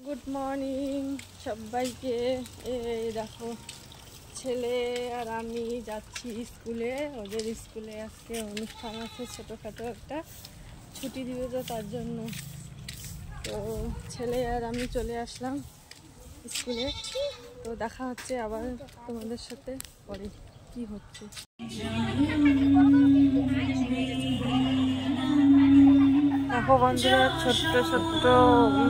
Good morning সবাইকে। এই দেখো ছেলে আর আমি যাচ্ছি স্কুলে। ওদের স্কুলে আজকে অনুষ্ঠান আছে, ছোটোখাটো একটা ছুটি দিবে তো তার জন্য। তো ছেলে আর আমি চলে আসলাম স্কুলে। তো দেখা হচ্ছে আবার তোমাদের সাথে পরে কি হচ্ছে। দেখো বন্ধুরা, ছোট্ট ছোট্ট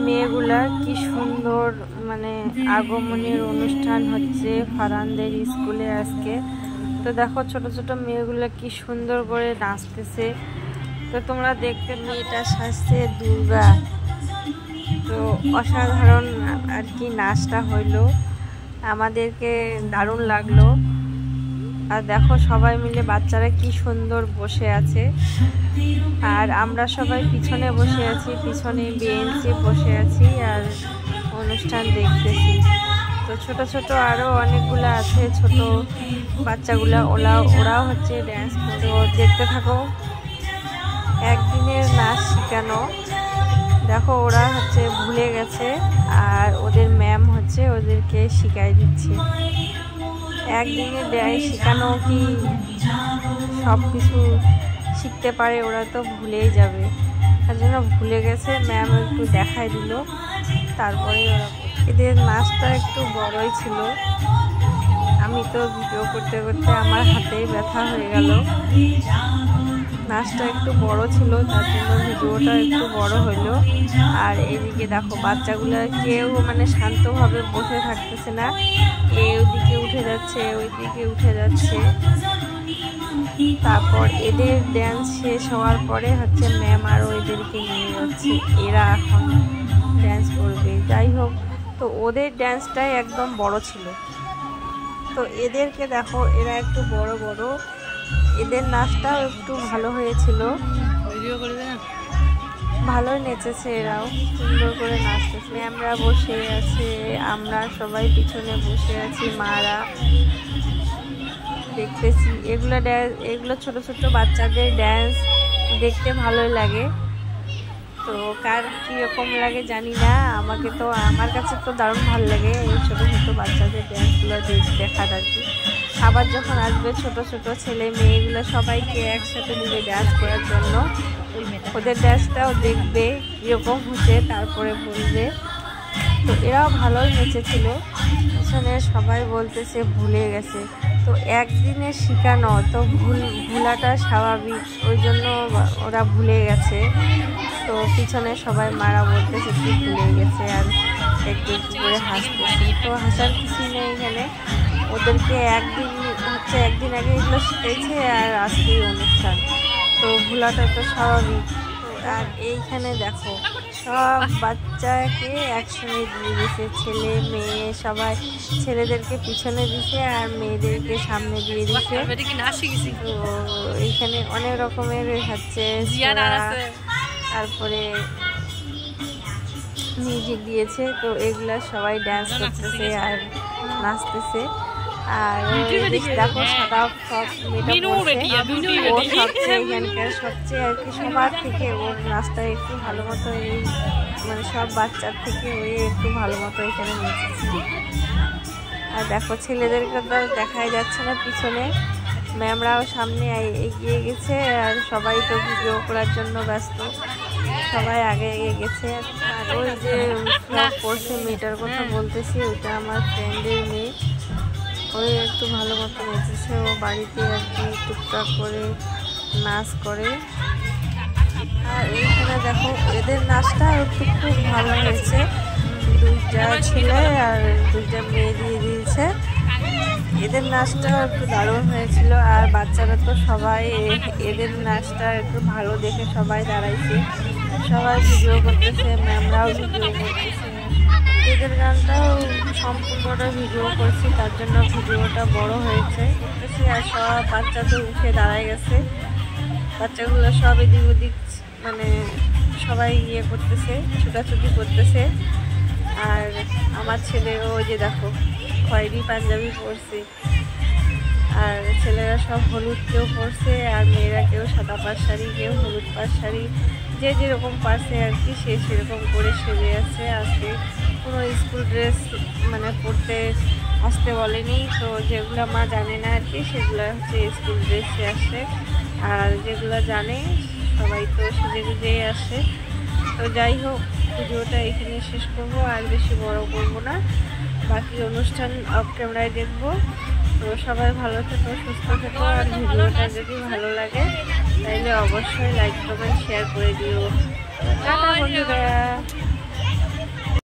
মেয়েগুলা কি সুন্দর মানে আগমনের অনুষ্ঠান হচ্ছে ফারহানদের স্কুলে আজকে। তো দেখো ছোট ছোট মেয়েগুলা কি সুন্দর করে নাচতেছে। তো তোমরা দেখতে, মেয়েটা সাজছে দুর্গা। তো অসাধারণ আর কি নাচটা হইলো, আমাদেরকে দারুণ লাগলো। আর দেখো সবাই মিলে বাচ্চারা কি সুন্দর বসে আছে, আর আমরা সবাই পিছনে বসে আছি, পিছনে বেঞ্চে বসে আছি আর অনুষ্ঠান দেখতেছি। তো ছোট ছোট আরও অনেকগুলো আছে ছোট বাচ্চাগুলা, ওরাও হচ্ছে ড্যান্স করতে। দেখতে থাকো, একদিনের নাচ শেখানো। দেখো ওরা হচ্ছে ভুলে গেছে আর ওদের ম্যাম হচ্ছে ওদেরকে শিখাই দিচ্ছে। একদিনে ড্যান্স শেখানো কি সব কিছু শিখতে পারে? ওরা তো ভুলেই যাবে, তার জন্য ভুলে গেছে। ম্যাম একটু দেখাই দিল, তারপরে ওরা। এদের নাচটা একটু বড়ই ছিল, আমি তো ভিডিও করতে করতে আমার হাতেই ব্যথা হয়ে গেল। নাচটা একটু বড় ছিল, তার জন্য ভিডিওটা একটু বড় হইলো। আর এদিকে দেখো বাচ্চাগুলো কেউ মানে শান্তভাবে বসে থাকতেছে না, ওইদিকে উঠে যাচ্ছে, ওইদিকে উঠে যাচ্ছে। তারপর এদের ড্যান্স শেষ হওয়ার পরে হচ্ছে ম্যাম আরও এদেরকে নিয়ে যাচ্ছে, এরা এখন ড্যান্স করবে। যাই হোক, তো ওদের ড্যান্সটাই একদম বড় ছিল। তো এদেরকে দেখো, এরা একটু বড় বড়, এদের নাচটাও একটু ভালো হয়েছিল, ভালোই নেচেছে, এরাও সুন্দর করে নাচতেছে। ম্যামরা বসে আছে, আমরা সবাই পিছনে বসে আছি, মারা দেখতেছি। এগুলো ছোট ছোট বাচ্চাদের ড্যান্স দেখতে ভালোই লাগে। তো কার কীরকম লাগে জানি না, আমার কাছে তো দারুণ ভালো লাগে এই ছোট ছোট বাচ্চাদের ড্যান্সগুলো দেখার আর কি। আবার যখন আসবে ছোট ছোট ছেলে মেয়েগুলো সবাইকে একসাথে মিলে ড্যান্স করার জন্য, ওদের ড্যান্সটাও দেখবে কীরকম হচ্ছে, তারপরে বলবে। তো এরাও ভালোই নেচেছিল, পিছনে সবাই বলতেছে ভুলে গেছে। তো একদিনে শেখানো তো ভুলাটা স্বাভাবিক, ওই জন্য ওরা ভুলে গেছে। তো পিছনে সবাই মারা বলতেছে কি ভুলে গেছে, আর একটু একটু করে হাসতেছে। তো হাসার কিছুই নেই এখানে, ওদেরকে একদিন আগে এগুলো শিখেছে আর আজকেই অনুষ্ঠান, তো ভুলাটা তো স্বাভাবিক। তো আর এইখানে দেখো সব বাচ্চাকে একসঙ্গে দিয়ে দিয়েছে, ছেলে মেয়ে সবাই। ছেলেদেরকে পিছনে দিছে আর মেয়েদেরকে সামনে দিয়ে দিছে। তো এইখানে অনেক রকমের হচ্ছে, তারপরে মিউজিক দিয়েছে। তো এগুলা সবাই ডান্স করতেছে আর নাচতেছে। আর দেখো সাদা ফ্রক মেয়েটা পড়ছে, ও সবচেয়ে এখানকার সবচেয়ে আর কি সবার থেকে ওর নাচটা একটু ভালো মতো, এই মানে সব বাচ্চার থেকে ওই একটু ভালো মতো এখানে নেচেছে। আর দেখো ছেলেদেরকে তো দেখাই যাচ্ছে না, পিছনে ম্যামরাও সামনে এগিয়ে গেছে, আর সবাই তো ভিডিও করার জন্য ব্যস্ত, সবাই আগে গেছে। আর ওই যে ফ্রক পরছে মেয়েটার কথা বলতেছি, ওইটা আমার ফ্রেন্ডের মেয়ে, ওই একটু ভালো মতো নেচেছে। ও বাড়িতে আর কি টুকটাক করে নাচ করে। আর এইখানে দেখো এদের নাচটা একটু খুব ভালো হয়েছে, দুইটা ছেলে আর দুইটা মেয়ে দিয়ে দিয়েছে। এদের নাচটাও একটু দারুণ হয়েছিল। আর বাচ্চারা তো সবাই এদের নাচটা একটু ভালো দেখে সবাই দাঁড়াইছে, সবাই ভিডিও করতেছে, ম্যামরাও ভিডিও করতেছে। এদের গানটাও সম্পূর্ণটা ভিডিও করছি, তার জন্য ভিডিওটা বড় হয়েছে। আর সব বাচ্চা তো উঠে দাঁড়ায় গেছে, বাচ্চাগুলো সব এদিক ওদিক মানে সবাই ইয়ে করতেছে, ছুটাছুটি করতেছে। আর আমার ছেলে ওই যে দেখো খয়েরি পাঞ্জাবি পরছে, আর ছেলেরা সব হলুদ কেউ পরছে, আর মেয়েরা কেউ সাদা পাড় শাড়ি, কেউ হলুদ পাড় শাড়ি, যে যেরকম পারছে আর কি সে সেরকম করে সেজে আছে আজকে কোনো স্কুল ড্রেস মানে পরতে আসতে বলেনি। তো যেগুলো মা জানে না আর কি সেগুলো হচ্ছে স্কুল ড্রেসে আসে, আর যেগুলো জানে সবাই তো সেজে গুজেই আসে। তো যাই হোক, ভিডিওটা এখানে শেষ করবো, আর বেশি বড় করবো না, বাকি অনুষ্ঠান অফ ক্যামেরায় দেখবো। তো সবাই ভালো থেকো, সুস্থ থেকো, আর ভিডিওটা যদি ভালো লাগে তাহলে অবশ্যই লাইক কমেন্ট শেয়ার করে দিও। টাটা বন্ধুরা।